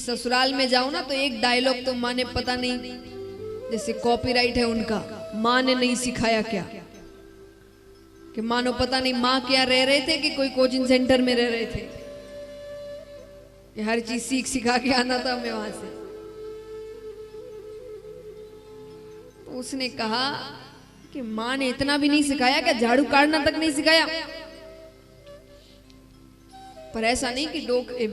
ससुराल में जाओ ना तो एक डायलॉग तो माँ ने पता नहीं, जैसे कॉपीराइट है उनका, माँ ने नहीं सिखाया क्या, कि मानो पता नहीं माँ क्या रह रहे थे कि कोई कोचिंग सेंटर में रह रहे थे, कि हर चीज सीख सिखा के आना था हमें वहां से। तो उसने कहा कि माँ ने इतना भी नहीं सिखाया, क्या झाड़ू काटना तक नहीं सिखाया। पर ऐसा नहीं कि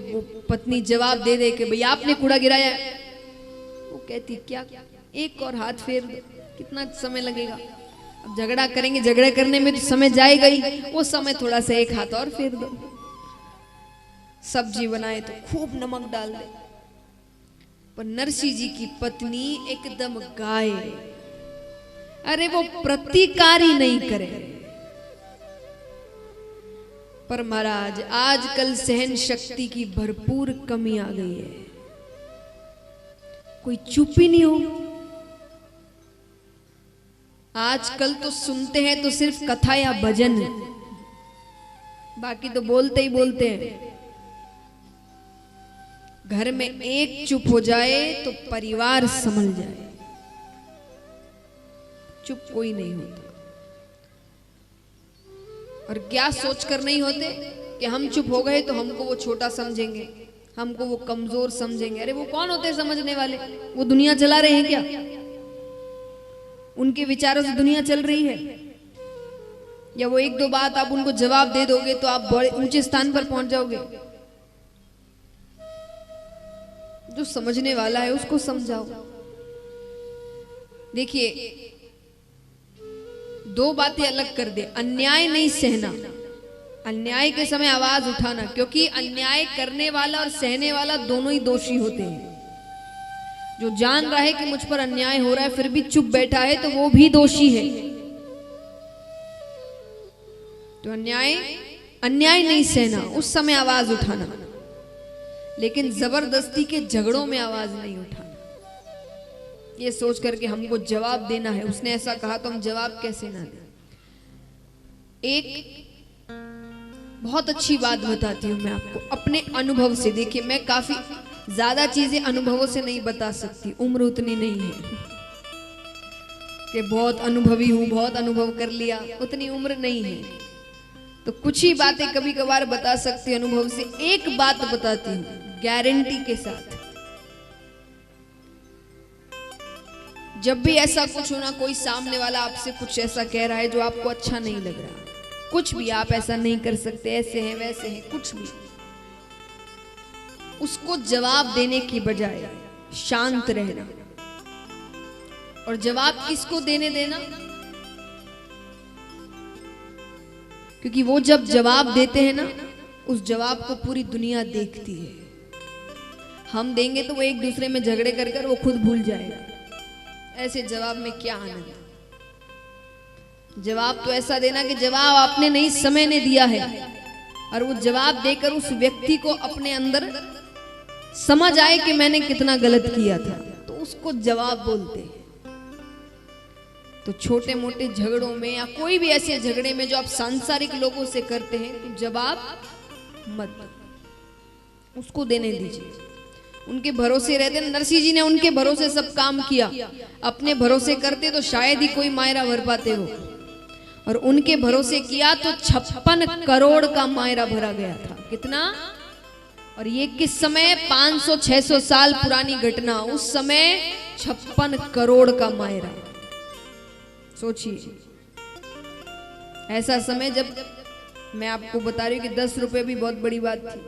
वो पत्नी जवाब दे दे कि भैया आपने कूड़ा गिराया है। वो कहती क्या, एक और हाथ फेर दो, कितना समय लगेगा। अब झगड़ा करेंगे, झगड़ा करने में तो समय जाएगा ही, वो समय थोड़ा सा एक हाथ और फेर दो। सब्जी बनाए तो खूब नमक डाल दे। पर नरसिंह जी की पत्नी एकदम गाय, अरे वो प्रतिकार ही नहीं करे। पर महाराज आजकल सहन शक्ति की भरपूर कमी आ गई है, कोई चुप ही नहीं हो। आजकल तो सुनते हैं तो सिर्फ कथा या भजन, बाकी तो बोलते ही बोलते हैं। घर में एक चुप हो जाए तो परिवार संभल जाए, चुप कोई नहीं होता। और क्या सोचकर नहीं होते कि हम चुप हो गए तो हमको वो छोटा समझेंगे, हमको वो कमजोर समझेंगे। अरे वो कौन होते समझने वाले, वो दुनिया चला रहे हैं क्या? उनके विचारों से दुनिया चल रही है? या वो एक दो बात आप उनको जवाब दे दोगे तो आप बड़े ऊंचे स्थान पर पहुंच जाओगे? जो समझने वाला है उसको समझाओ। देखिए दो बातें अलग कर दे, अन्याय नहीं सहना, अन्याय के समय आवाज उठाना, क्योंकि अन्याय करने वाला और सहने वाला दोनों ही दोषी होते हैं। जो जान रहा है कि मुझ पर अन्याय हो रहा है फिर भी चुप बैठा है तो वो भी दोषी है। तो अन्याय नहीं सहना, उस समय आवाज उठाना, लेकिन जबरदस्ती के झगड़ों में आवाज नहीं उठाना। ये सोच करके हमको जवाब देना है, उसने ऐसा कहा तो हम जवाब कैसे ना दें। एक बहुत अच्छी बात बताती हूँ मैं आपको अपने अनुभव से। देखिए मैं काफी ज्यादा चीजें अनुभवों से नहीं बता सकती, उम्र उतनी नहीं है कि बहुत अनुभवी हूं, बहुत अनुभव कर लिया, उतनी उम्र नहीं है। तो कुछ ही बातें कभी कभार बता सकती अनुभव से। एक बात बताती हूँ गारंटी के साथ, जब भी ऐसा कुछ हो ना, कोई सामने वाला आपसे कुछ ऐसा कह रहा है जो आपको अच्छा नहीं लग रहा, कुछ भी आप ऐसा नहीं कर सकते, ऐसे हैं वैसे हैं, कुछ भी, उसको जवाब देने की बजाय शांत रहना। और जवाब किसको देने देना? क्योंकि वो जब जवाब देते हैं ना, उस जवाब को पूरी दुनिया देखती है। हम देंगे तो वो एक दूसरे में झगड़े कर कर वो खुद भूल जाएगा। ऐसे जवाब में क्या आनंद? जवाब तो ऐसा देना कि जवाब आपने नहीं, समय ने दिया है, और वो जवाब देकर उस व्यक्ति को अपने अंदर समझ आए कि मैंने कितना गलत किया था, तो उसको जवाब बोलते हैं। तो छोटे मोटे झगड़ों में या कोई भी ऐसे झगड़े में जो आप सांसारिक लोगों से करते हैं, तो जवाब मत, उसको देने दीजिए। उनके भरोसे रहते। नरसिंह जी ने उनके भरोसे सब काम किया, अपने भरोसे करते तो शायद ही कोई मायरा भर पाते हो, और उनके भरोसे किया तो 56 करोड़ का मायरा भरा गया था। कितना? और ये किस समय? 500-600 साल पुरानी घटना, उस समय 56 करोड़ का मायरा। सोचिए ऐसा समय, जब मैं आपको बता रही हूँ कि 10 रुपए भी बहुत बड़ी बात थी,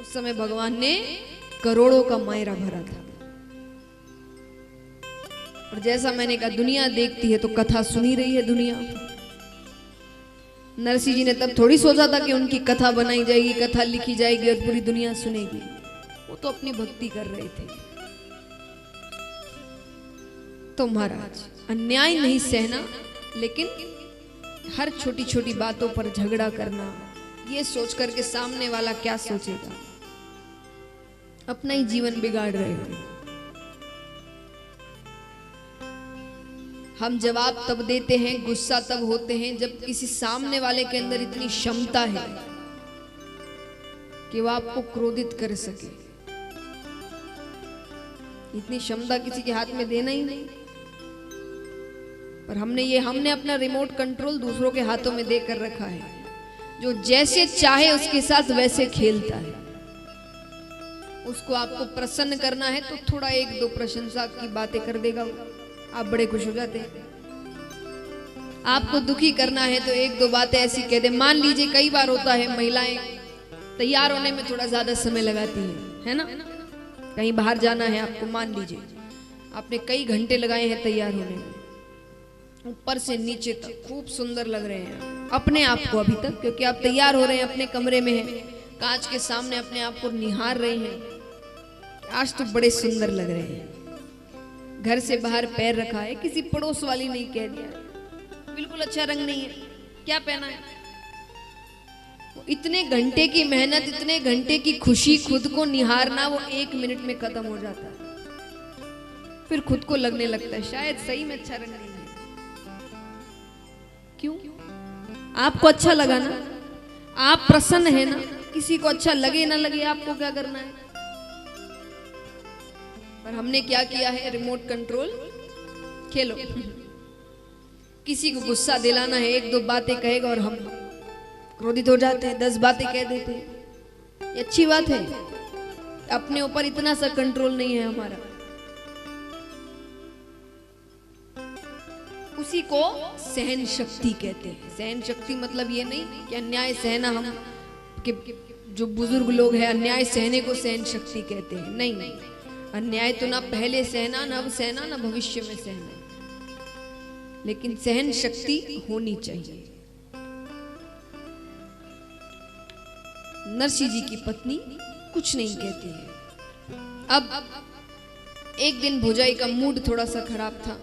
उस समय भगवान ने करोड़ों का मायरा भरा था। और जैसा मैंने कहा दुनिया देखती है तो कथा सुनी रही है दुनिया। नरसिंह जी ने तब थोड़ी सोचा था कि उनकी कथा बनाई जाएगी, कथा लिखी जाएगी और पूरी दुनिया सुनेगी। वो तो अपनी भक्ति कर रहे थे। तो महाराज अन्याय नहीं सहना, लेकिन हर छोटी छोटी बातों पर झगड़ा करना, ये सोच करके सामने वाला क्या सोचेगा, अपना ही जीवन बिगाड़ रहे हो। हम जवाब तब देते हैं, गुस्सा तब होते हैं जब किसी सामने वाले के अंदर इतनी क्षमता है कि वह आपको क्रोधित कर सके। इतनी क्षमता किसी के हाथ में देना ही नहीं। पर हमने अपना रिमोट कंट्रोल दूसरों के हाथों में देकर रखा है, जो जैसे चाहे उसके साथ वैसे खेलता है। उसको आपको प्रसन्न करना है तो थोड़ा एक दो प्रशंसा की बातें कर देगा, आप बड़े खुश हो जाते हैं। आपको दुखी करना है तो एक दो बातें ऐसी कह दे। मान लीजिए कई बार होता है महिलाएं तैयार होने में थोड़ा ज्यादा समय लगाती है ना। कहीं बाहर जाना है आपको, मान लीजिए आपने कई घंटे लगाए हैं तैयार होने में, ऊपर से नीचे तक खूब सुंदर लग रहे हैं अपने आप को अभी तक, क्योंकि आप तैयार हो रहे हैं, अपने कमरे में हैं, कांच के सामने अपने आप को निहार रहे हैं, आज तो बड़े सुंदर लग रहे हैं। घर से बाहर पैर रखा है, किसी पड़ोस वाली ने कह दिया बिल्कुल अच्छा रंग नहीं है, क्या पहना है। इतने घंटे की मेहनत, इतने घंटे की खुशी, खुद को निहारना, वो 1 मिनट में खत्म हो जाता है। फिर खुद को लगने लगता है शायद सही में अच्छा रंग नहीं है। क्यों? आपको अच्छा लगा ना, आप प्रसन्न है ना, किसी को अच्छा लगे ना लगे आपको क्या करना है। पर हमने क्या किया है, रिमोट कंट्रोल खेलो। किसी को गुस्सा दिलाना है, एक दो बातें कहेगा और हम क्रोधित हो जाते हैं, 10 बातें कह देते हैं। ये अच्छी बात है, अपने ऊपर इतना सा कंट्रोल नहीं है हमारा। उसी को सहन शक्ति कहते हैं। सहन शक्ति मतलब ये नहीं कि अन्याय सहना, हम कि जो बुजुर्ग लोग हैं अन्याय सहने को सहन शक्ति कहते हैं। नहीं नहीं, अन्याय तो ना पहले सहना, ना अब सहना, ना भविष्य में सहना, लेकिन सहन शक्ति होनी चाहिए। नरसी जी की पत्नी कुछ नहीं कहती है। अब एक दिन भोजाई का मूड थोड़ा सा खराब था,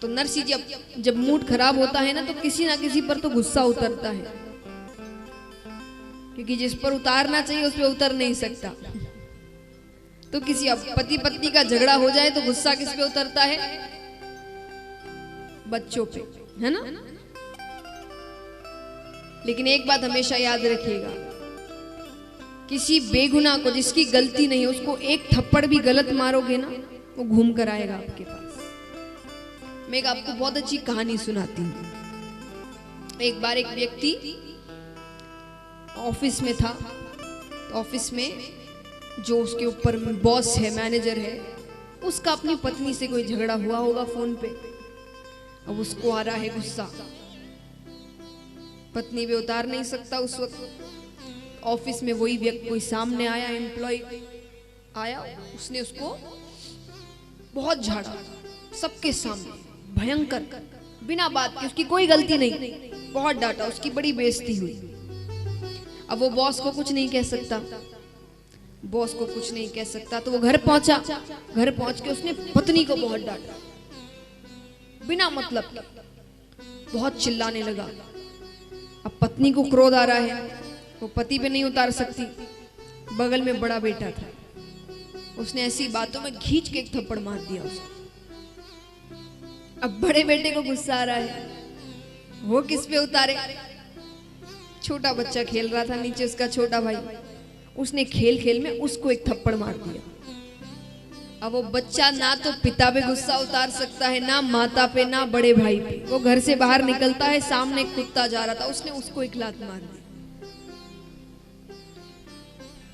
तो नरसी जी जब मूड खराब होता है ना तो किसी ना किसी पर तो गुस्सा उतरता है, क्योंकि जिस पर उतारना चाहिए उस पर उतर नहीं सकता। तो किसी पति पत्नी का झगड़ा हो जाए तो गुस्सा किस पे उतरता है, बच्चों पे, है ना। लेकिन एक बात हमेशा याद रखिएगा, किसी बेगुनाह को, जिसकी गलती नहीं है, उसको एक थप्पड़ भी गलत मारोगे ना, वो घूम कर आएगा आपके पास। मैं आपको बहुत अच्छी कहानी सुनाती हूँ। एक बार एक व्यक्ति ऑफिस में था, तो ऑफिस में जो उसके ऊपर बॉस है, मैनेजर है, उसका अपनी पत्नी से कोई झगड़ा हुआ होगा फोन पे। अब उसको आ रहा है गुस्सा, पत्नी भी उतार नहीं सकता उस वक्त। ऑफिस में वही व्यक्ति, कोई सामने आया, एम्प्लॉय आया, उसने उसको बहुत झाड़ा सबके सामने, भयंकर, बिना बात के, उसकी कोई गलती नहीं, बहुत डांटा, उसकी बड़ी बेइज्जती हुई। अब वो बॉस को कुछ नहीं कह सकता, बॉस को कुछ नहीं कह सकता, तो वो घर पहुंचा। घर पहुंच के उसने पत्नी को बहुत डांटा, बिना मतलब के, बहुत चिल्लाने लगा। अब पत्नी को क्रोध आ रहा है, वो पति पे नहीं उतार सकती, बगल में बड़ा बेटा था, उसने ऐसी बातों में खींच के एक थप्पड़ मार दिया उसको। अब बड़े बेटे को गुस्सा आ रहा है, वो किस पे उतारे। छोटा बच्चा खेल रहा था नीचे, उसका छोटा भाई, उसने खेल खेल में उसको एक थप्पड़ मार दिया। अब वो बच्चा ना तो पिता पे गुस्सा उतार सकता है, ना माता पे, ना बड़े भाई पे। वो घर से बाहर निकलता है, सामने एक कुत्ता जा रहा था, उसने उसको एक लात मार दी।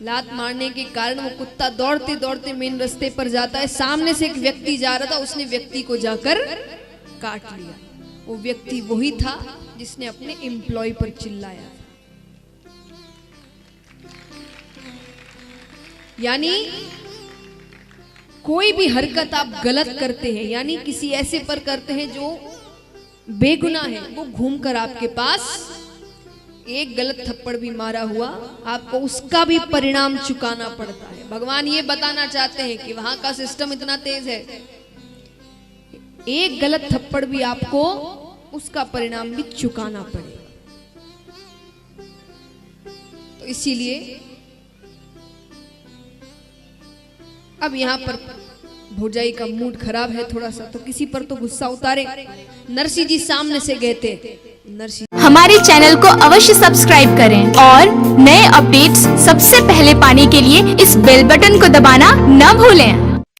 लात मारने के कारण वो कुत्ता दौड़ते दौड़ते मेन रास्ते पर जाता है, सामने से एक व्यक्ति जा रहा था, उसने व्यक्ति को जाकर काट लिया। वो व्यक्ति वही था जिसने अपने एम्प्लॉय पर चिल्लाया। यानी कोई भी हरकत आप गलत करते हैं, यानी किसी ऐसे पर करते हैं जो बेगुनाह है, वो घूमकर आपके पास एक गलत थप्पड़ भी मारा हुआ, आपको उसका भी परिणाम चुकाना पड़ता है। भगवान ये बताना चाहते हैं कि वहां का सिस्टम इतना तेज है, एक गलत थप्पड़ भी आपको उसका परिणाम भी चुकाना पड़ेगा। तो इसीलिए अब यहाँ पर भौजाई का मूड खराब है थोड़ा सा, तो किसी पर तो गुस्सा उतारे। नरसी जी सामने से कहते, नरसी हमारे चैनल को अवश्य सब्सक्राइब करें और नए अपडेट्स सबसे पहले पाने के लिए इस बेल बटन को दबाना न भूलें।